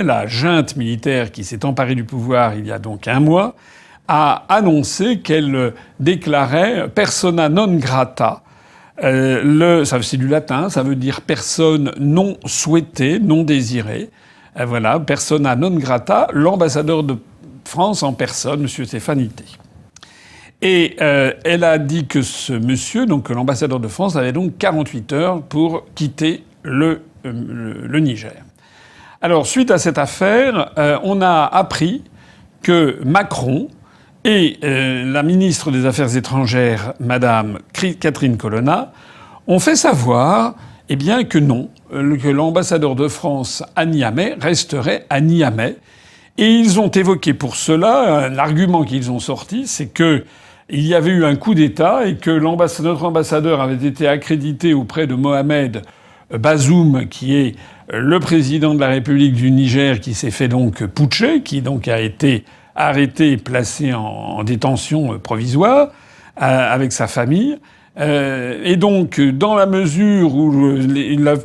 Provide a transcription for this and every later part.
La junte militaire qui s'est emparée du pouvoir il y a donc un mois a annoncé qu'elle déclarait persona non grata. C'est du latin, ça veut dire personne non souhaitée, non désirée. Voilà, persona non grata, l'ambassadeur de France en personne, M. Stefanité. Et elle a dit que ce monsieur, donc l'ambassadeur de France, avait donc 48 heures pour quitter le Niger. Alors, suite à cette affaire, on a appris que Macron et la ministre des Affaires étrangères, Madame Catherine Colonna, ont fait savoir, eh bien, que non, que l'ambassadeur de France à Niamey resterait à Niamey. Et ils ont évoqué pour cela, l'argument qu'ils ont sorti, c'est que il y avait eu un coup d'État et que notre ambassadeur avait été accrédité auprès de Mohamed Bazoum, qui est le président de la République du Niger, qui s'est fait donc putcher, qui donc a été arrêté et placé en détention provisoire avec sa famille. Et donc, dans la mesure où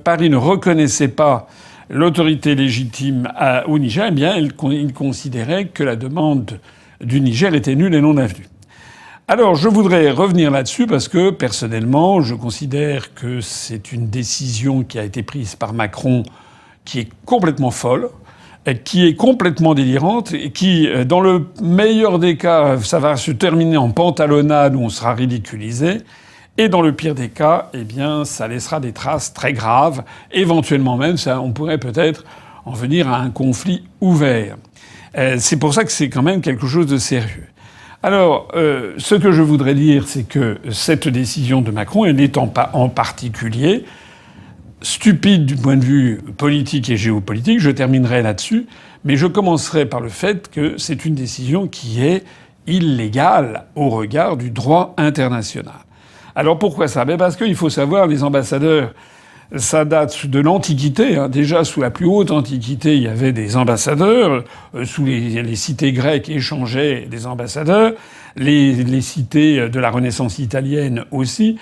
Paris ne reconnaissait pas l'autorité légitime au Niger, eh bien, il considérait que la demande du Niger était nulle et non avenue. Alors, je voudrais revenir là-dessus parce que, personnellement, je considère que c'est une décision qui a été prise par Macron qui est complètement folle, qui est complètement délirante et qui, dans le meilleur des cas, ça va se terminer en pantalonnade où on sera ridiculisé. Et dans le pire des cas, eh bien, ça laissera des traces très graves. Éventuellement même, on pourrait peut-être en venir à un conflit ouvert. C'est pour ça que c'est quand même quelque chose de sérieux. Alors, ce que je voudrais dire, c'est que cette décision de Macron, elle est en particulier stupide du point de vue politique et géopolitique. Je terminerai là-dessus. Mais je commencerai par le fait que c'est une décision qui est illégale au regard du droit international. Alors pourquoi ça? Parce qu'il faut savoir, les ambassadeurs, ça date de l'Antiquité. Hein. Déjà, sous la plus haute Antiquité, il y avait des ambassadeurs. Sous les cités grecques échangeaient des ambassadeurs. Les cités de la Renaissance italienne aussi.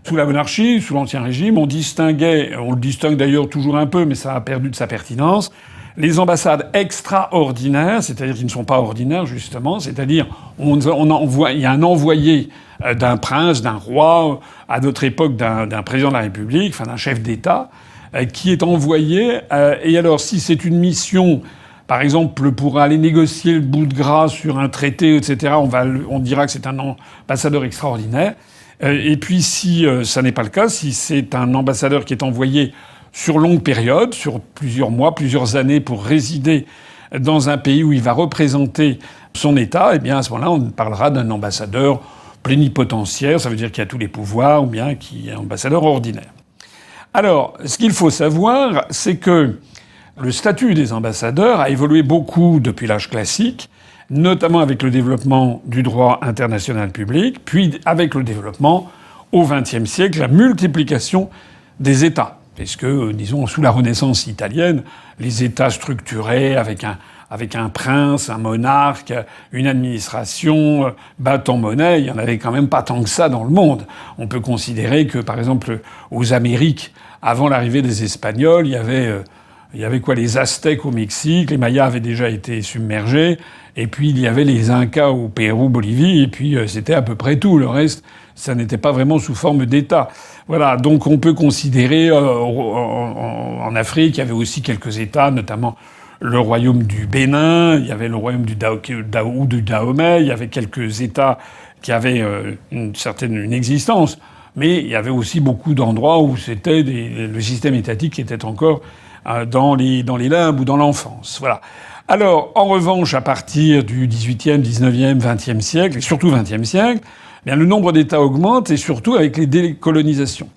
Sous la monarchie, sous l'Ancien Régime, on le distingue d'ailleurs toujours un peu, mais ça a perdu de sa pertinence, les ambassades extraordinaires, c'est-à-dire qui ne sont pas ordinaires justement, c'est-à-dire il y a un envoyé d'un prince, d'un roi, à notre époque d'un président de la République, enfin d'un chef d'État, qui est envoyé. Et alors, si c'est une mission, par exemple, pour aller négocier le bout de gras sur un traité, etc., on dira que c'est un ambassadeur extraordinaire. Et puis, si ça n'est pas le cas, si c'est un ambassadeur qui est envoyé sur longue période, sur plusieurs mois, plusieurs années, pour résider dans un pays où il va représenter son État, eh bien, à ce moment-là, on parlera d'un ambassadeur plénipotentiaire, ça veut dire qu'il a tous les pouvoirs, ou bien qui est ambassadeur ordinaire. Alors, ce qu'il faut savoir, c'est que le statut des ambassadeurs a évolué beaucoup depuis l'âge classique, notamment avec le développement du droit international public, puis avec le développement, au XXe siècle, la multiplication des États. Parce que, disons, sous la Renaissance italienne, les États structurés avec un prince, un monarque, une administration, battant monnaie, il y en avait quand même pas tant que ça dans le monde. On peut considérer que, par exemple, aux Amériques, avant l'arrivée des Espagnols, il y avait quoi, les Aztèques au Mexique, les Mayas avaient déjà été submergés, et puis il y avait les Incas au Pérou, Bolivie, et puis c'était à peu près tout. Le reste, ça n'était pas vraiment sous forme d'État. Voilà, donc on peut considérer en Afrique, il y avait aussi quelques États, notamment le royaume du Bénin, il y avait le royaume du Dahomey, il y avait quelques États qui avaient une existence, mais il y avait aussi beaucoup d'endroits où c'était le système étatique était encore dans les limbes ou dans l'enfance. Voilà. Alors, en revanche, à partir du XVIIIe, XIXe, XXe siècle, et surtout XXe siècle, bien, le nombre d'États augmente, et surtout avec les décolonisations.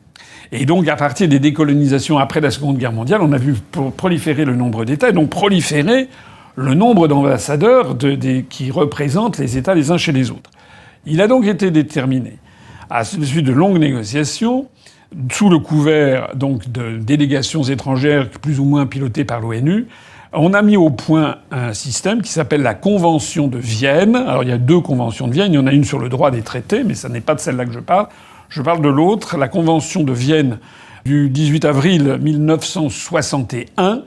Et donc, à partir des décolonisations après la Seconde Guerre mondiale, on a vu proliférer le nombre d'États, et donc proliférer le nombre d'ambassadeurs qui représentent les États les uns chez les autres. Il a donc été déterminé, à la suite de longues négociations, sous le couvert donc de délégations étrangères plus ou moins pilotées par l'ONU, on a mis au point un système qui s'appelle la Convention de Vienne. Alors il y a deux conventions de Vienne, il y en a une sur le droit des traités, mais ça n'est pas de celle-là que je parle. Je parle de l'autre, la Convention de Vienne du 18 avril 1961,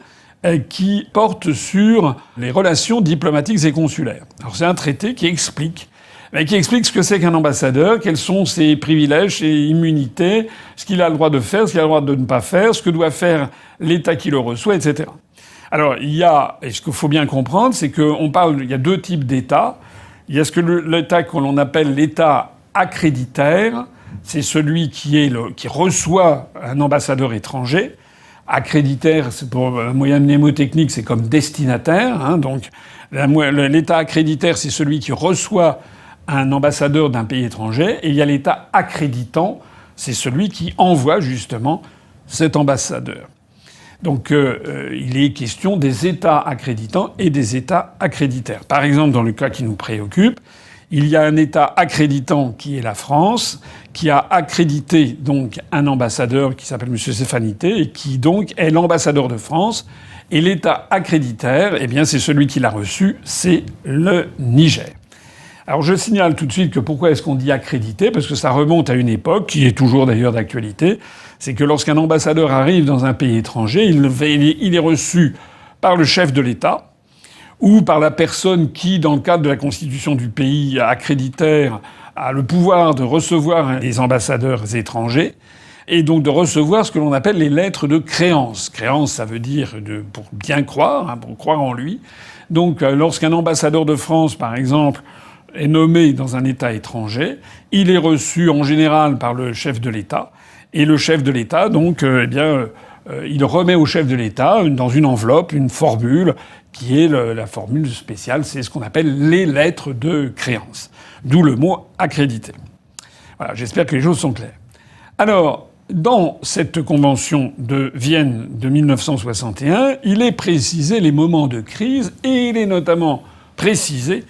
qui porte sur les relations diplomatiques et consulaires. Alors c'est un traité qui explique ce que c'est qu'un ambassadeur, quels sont ses privilèges, ses immunités, ce qu'il a le droit de faire, ce qu'il a le droit de ne pas faire, ce que doit faire l'État qui le reçoit, etc. Alors et ce qu'il faut bien comprendre, c'est il y a deux types d'États. Il y a l'État que l'on appelle l'État accréditaire, c'est celui qui reçoit un ambassadeur étranger. Accréditaire, c'est pour un moyen mnémotechnique, c'est comme destinataire. Donc l'État accréditaire, c'est celui qui reçoit un ambassadeur d'un pays étranger. Et il y a l'État accréditant, c'est celui qui envoie justement cet ambassadeur. Donc il est question des États accréditants et des États accréditaires. Par exemple, dans le cas qui nous préoccupe, il y a un État accréditant qui est la France, qui a accrédité donc un ambassadeur qui s'appelle M. Stefanité et qui donc est l'ambassadeur de France. Et l'État accréditaire, eh bien c'est celui qui l'a reçu, c'est le Niger. Alors je signale tout de suite que pourquoi est-ce qu'on dit accrédité ? Parce que ça remonte à une époque, qui est toujours d'ailleurs d'actualité, c'est que lorsqu'un ambassadeur arrive dans un pays étranger, il est reçu par le chef de l'État, ou par la personne qui, dans le cadre de la constitution du pays accréditaire, a le pouvoir de recevoir les ambassadeurs étrangers, et donc de recevoir ce que l'on appelle les lettres de créance. Créance, ça veut dire pour bien croire, pour croire en lui. Donc lorsqu'un ambassadeur de France, par exemple, est nommé dans un État étranger, il est reçu en général par le chef de l'État, et le chef de l'État, donc, il remet au chef de l'État, dans une enveloppe, une formule, qui est la formule spéciale, c'est ce qu'on appelle les lettres de créance. D'où le mot accrédité. Voilà, j'espère que les choses sont claires. Alors, dans cette convention de Vienne de 1961, il est précisé les moments de crise, et il est notamment précisé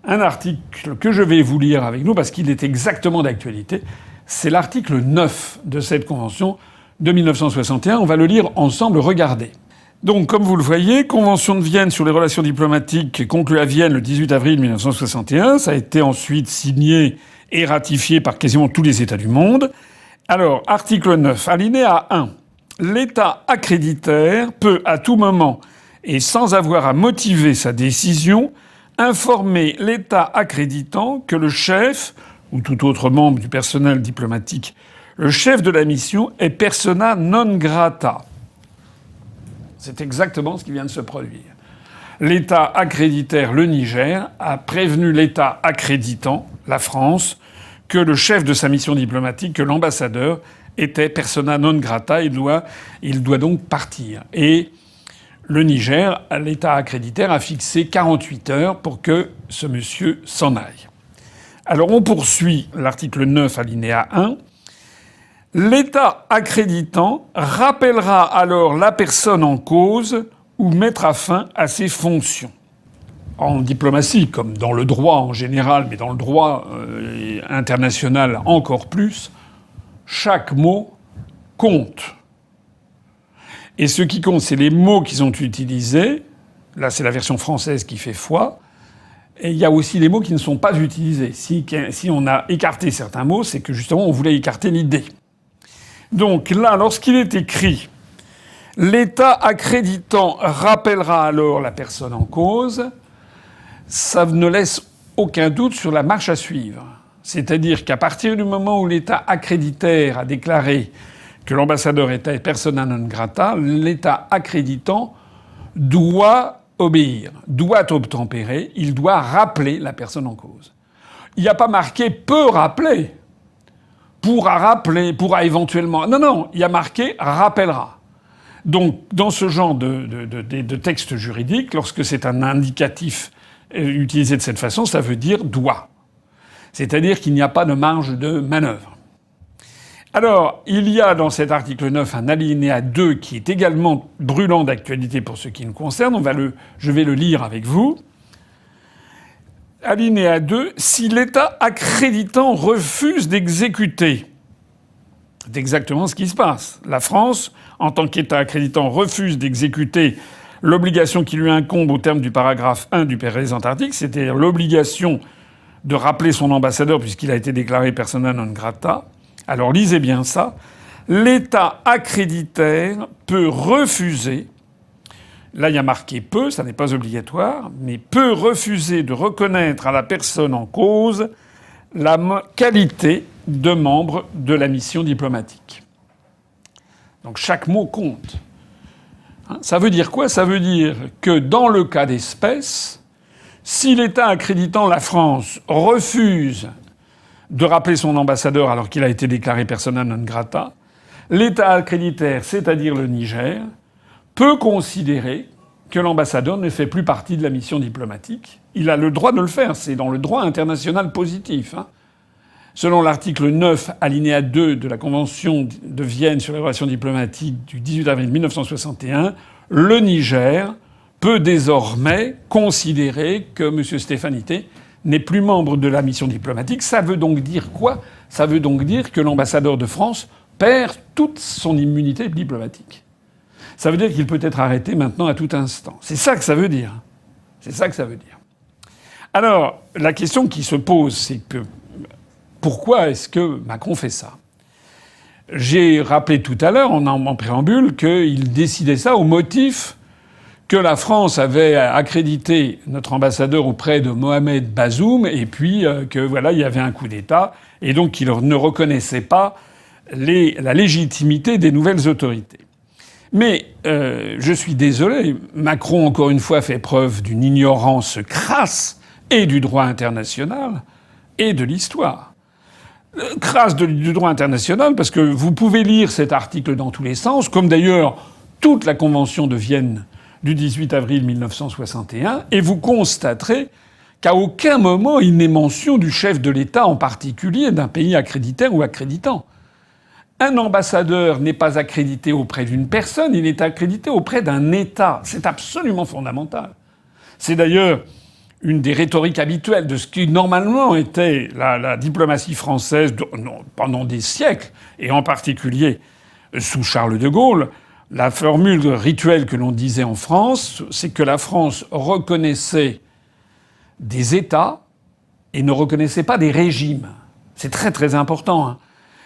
un article que je vais vous lire avec nous, parce qu'il est exactement d'actualité. C'est l'article 9 de cette convention de 1961. On va le lire ensemble. Regardez. Donc, comme vous le voyez, Convention de Vienne sur les relations diplomatiques conclue à Vienne le 18 avril 1961. Ça a été ensuite signé et ratifié par quasiment tous les États du monde. Alors, article 9, alinéa 1. L'État accréditaire peut, à tout moment et sans avoir à motiver sa décision, informer l'État accréditant que le chef, ou tout autre membre du personnel diplomatique, le chef de la mission, est persona non grata. C'est exactement ce qui vient de se produire. L'État accréditaire, le Niger, a prévenu l'État accréditant, la France, que le chef de sa mission diplomatique, que l'ambassadeur, était persona non grata. Il doit donc partir. Et le Niger, l'État accréditaire, a fixé 48 heures pour que ce monsieur s'en aille. Alors on poursuit l'article 9, alinéa 1. L'État accréditant rappellera alors la personne en cause ou mettra fin à ses fonctions. En diplomatie, comme dans le droit en général, mais dans le droit international encore plus, chaque mot compte. Et ce qui compte, c'est les mots qui sont utilisés. Là, c'est la version française qui fait foi. Et il y a aussi les mots qui ne sont pas utilisés. Si on a écarté certains mots, c'est que justement, on voulait écarter l'idée. Donc là, lorsqu'il est écrit « L'État accréditant rappellera alors la personne en cause », ça ne laisse aucun doute sur la marche à suivre. C'est-à-dire qu'à partir du moment où l'État accréditaire a déclaré que l'ambassadeur était persona non grata, l'État accréditant doit obéir, doit obtempérer, il doit rappeler la personne en cause. Il n'y a pas marqué « peut rappeler ». Pourra rappeler, pourra éventuellement... Non, il y a marqué « rappellera ». Donc, dans ce genre de texte juridique, lorsque c'est un indicatif utilisé de cette façon, ça veut dire « doit ». C'est-à-dire qu'il n'y a pas de marge de manœuvre. Alors, il y a dans cet article 9 un alinéa 2 qui est également brûlant d'actualité pour ce qui nous concerne. Je vais le lire avec vous. Alinéa 2. Si l'État accréditant refuse d'exécuter, c'est exactement ce qui se passe. La France, en tant qu'État accréditant, refuse d'exécuter l'obligation qui lui incombe au terme du paragraphe 1 du présent article, c'est-à-dire l'obligation de rappeler son ambassadeur puisqu'il a été déclaré persona non grata. Alors lisez bien ça. L'État accréditaire peut refuser Là, il y a marqué peut, ça n'est pas obligatoire, mais peut refuser de reconnaître à la personne en cause la qualité de membre de la mission diplomatique. Donc chaque mot compte. Ça veut dire quoi? Ça veut dire que dans le cas d'espèce, si l'État accréditant la France refuse de rappeler son ambassadeur alors qu'il a été déclaré persona non grata, l'État accréditaire, c'est-à-dire le Niger, peut considérer que l'ambassadeur ne fait plus partie de la mission diplomatique. Il a le droit de le faire. C'est dans le droit international positif. Selon l'article 9, alinéa 2 de la Convention de Vienne sur les relations diplomatiques du 18 avril 1961, le Niger peut désormais considérer que M. Stefanité n'est plus membre de la mission diplomatique. Ça veut donc dire quoi? Ça veut donc dire que l'ambassadeur de France perd toute son immunité diplomatique. Ça veut dire qu'il peut être arrêté maintenant à tout instant. C'est ça que ça veut dire. C'est ça que ça veut dire. Alors, la question qui se pose, c'est que pourquoi est-ce que Macron fait ça? J'ai rappelé tout à l'heure, en préambule, qu'il décidait ça au motif que la France avait accrédité notre ambassadeur auprès de Mohamed Bazoum et puis que voilà, il y avait un coup d'État et donc qu'il ne reconnaissait pas la légitimité des nouvelles autorités. Mais je suis désolé, Macron, encore une fois, fait preuve d'une ignorance crasse et du droit international et de l'histoire. Crasse du droit international parce que vous pouvez lire cet article dans tous les sens, comme d'ailleurs toute la Convention de Vienne du 18 avril 1961, et vous constaterez qu'à aucun moment il n'est mention du chef de l'État en particulier d'un pays accréditaire ou accréditant. Un ambassadeur n'est pas accrédité auprès d'une personne, il est accrédité auprès d'un État. C'est absolument fondamental. C'est d'ailleurs une des rhétoriques habituelles de ce qui normalement était la diplomatie française pendant des siècles, et en particulier sous Charles de Gaulle. La formule rituelle que l'on disait en France, c'est que la France reconnaissait des États et ne reconnaissait pas des régimes. C'est très très important.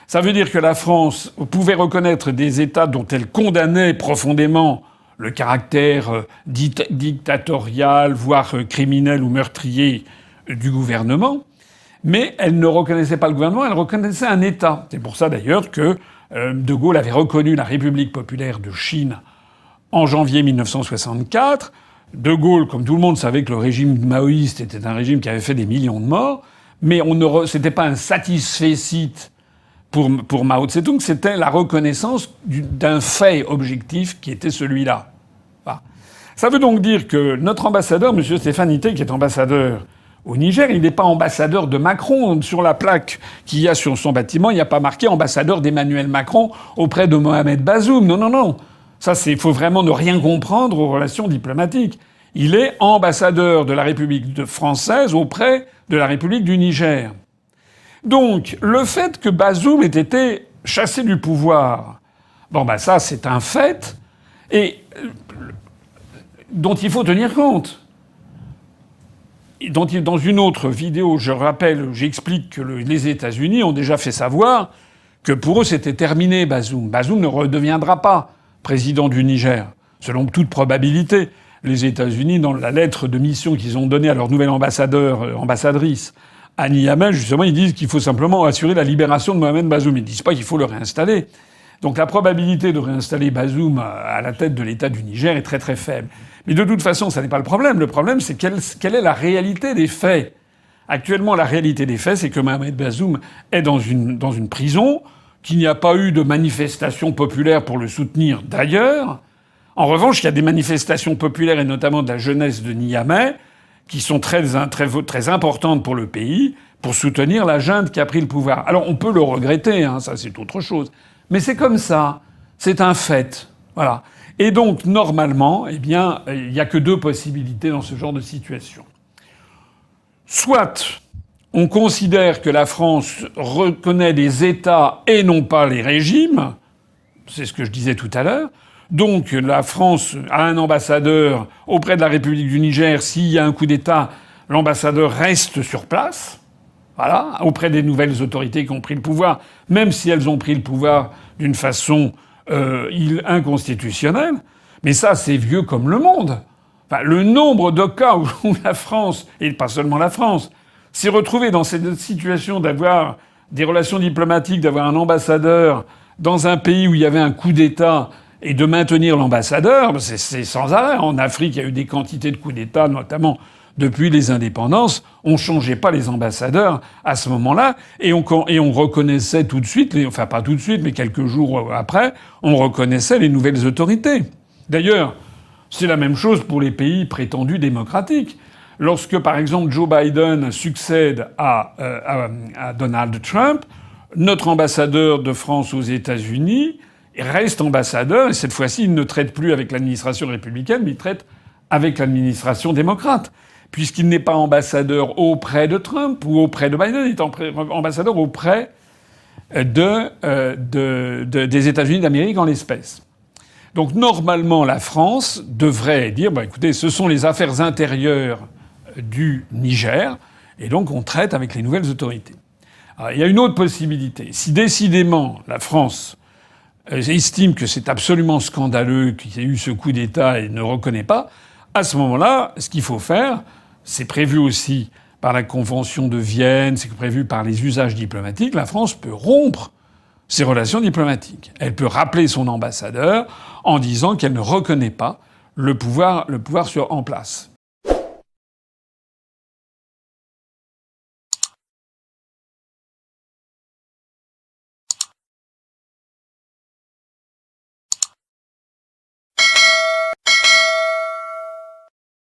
Ça veut dire que la France pouvait reconnaître des États dont elle condamnait profondément le caractère dictatorial, voire criminel ou meurtrier du gouvernement, mais elle ne reconnaissait pas le gouvernement, elle reconnaissait un État. C'est pour ça d'ailleurs que De Gaulle avait reconnu la République populaire de Chine en janvier 1964. De Gaulle, comme tout le monde, savait que le régime maoïste était un régime qui avait fait des millions de morts, mais c'était pas un satisfecit pour Mao Tse-tung, c'était la reconnaissance d'un fait objectif qui était celui-là. Voilà. Ça veut donc dire que notre ambassadeur, M. Stefanité, qui est ambassadeur au Niger, il n'est pas ambassadeur de Macron. Sur la plaque qu'il y a sur son bâtiment, il n'y a pas marqué ambassadeur d'Emmanuel Macron auprès de Mohamed Bazoum. Non, non, non. Ça, il faut vraiment ne rien comprendre aux relations diplomatiques. Il est ambassadeur de la République française auprès de la République du Niger. Donc, le fait que Bazoum ait été chassé du pouvoir, ça, c'est un fait, et dont il faut tenir compte. Dans une autre vidéo, j'explique que les États-Unis ont déjà fait savoir que pour eux, c'était terminé, Bazoum. Bazoum ne redeviendra pas président du Niger, selon toute probabilité. Les États-Unis, dans la lettre de mission qu'ils ont donnée à leur nouvelle ambassadrice, à Niamey, justement, ils disent qu'il faut simplement assurer la libération de Mohamed Bazoum. Ils ne disent pas qu'il faut le réinstaller. Donc la probabilité de réinstaller Bazoum à la tête de l'État du Niger est très très faible. Mais de toute façon, ça n'est pas le problème. Le problème, c'est quelle est la réalité des faits. Actuellement, la réalité des faits, c'est que Mohamed Bazoum est dans une prison, qu'il n'y a pas eu de manifestation populaire pour le soutenir d'ailleurs. En revanche, il y a des manifestations populaires, et notamment de la jeunesse de Niamey, qui sont très importantes pour le pays, pour soutenir la junte qui a pris le pouvoir. Alors on peut le regretter, ça c'est autre chose. Mais c'est comme ça, c'est un fait. Voilà. Et donc, normalement, il n'y a que deux possibilités dans ce genre de situation. Soit on considère que la France reconnaît des États et non pas les régimes, c'est ce que je disais tout à l'heure. Donc la France a un ambassadeur auprès de la République du Niger. S'il y a un coup d'État, l'ambassadeur reste sur place, voilà, auprès des nouvelles autorités qui ont pris le pouvoir, même si elles ont pris le pouvoir d'une façon inconstitutionnelle. Mais ça, c'est vieux comme le monde. Enfin, le nombre de cas où la France, et pas seulement la France, s'est retrouvée dans cette situation d'avoir des relations diplomatiques, d'avoir un ambassadeur dans un pays où il y avait un coup d'État et de maintenir l'ambassadeur, c'est sans arrêt. En Afrique, il y a eu des quantités de coups d'État, notamment depuis les indépendances. On changeait pas les ambassadeurs à ce moment-là et on reconnaissait tout de suite, enfin pas tout de suite, mais quelques jours après, on reconnaissait les nouvelles autorités. D'ailleurs, c'est la même chose pour les pays prétendus démocratiques. Lorsque, par exemple, Joe Biden succède à Donald Trump, notre ambassadeur de France aux États-Unis reste ambassadeur, et cette fois-ci, il ne traite plus avec l'administration républicaine, mais il traite avec l'administration démocrate. Puisqu'il n'est pas ambassadeur auprès de Trump ou auprès de Biden, il est ambassadeur auprès des États-Unis d'Amérique en l'espèce. Donc normalement, la France devrait dire écoutez, ce sont les affaires intérieures du Niger, et donc on traite avec les nouvelles autorités. Alors, il y a une autre possibilité. Si décidément la France estime que c'est absolument scandaleux qu'il y ait eu ce coup d'État et ne reconnaît pas, à ce moment-là, ce qu'il faut faire, c'est prévu aussi par la Convention de Vienne, c'est prévu par les usages diplomatiques, la France peut rompre ses relations diplomatiques. Elle peut rappeler son ambassadeur en disant qu'elle ne reconnaît pas le pouvoir en place.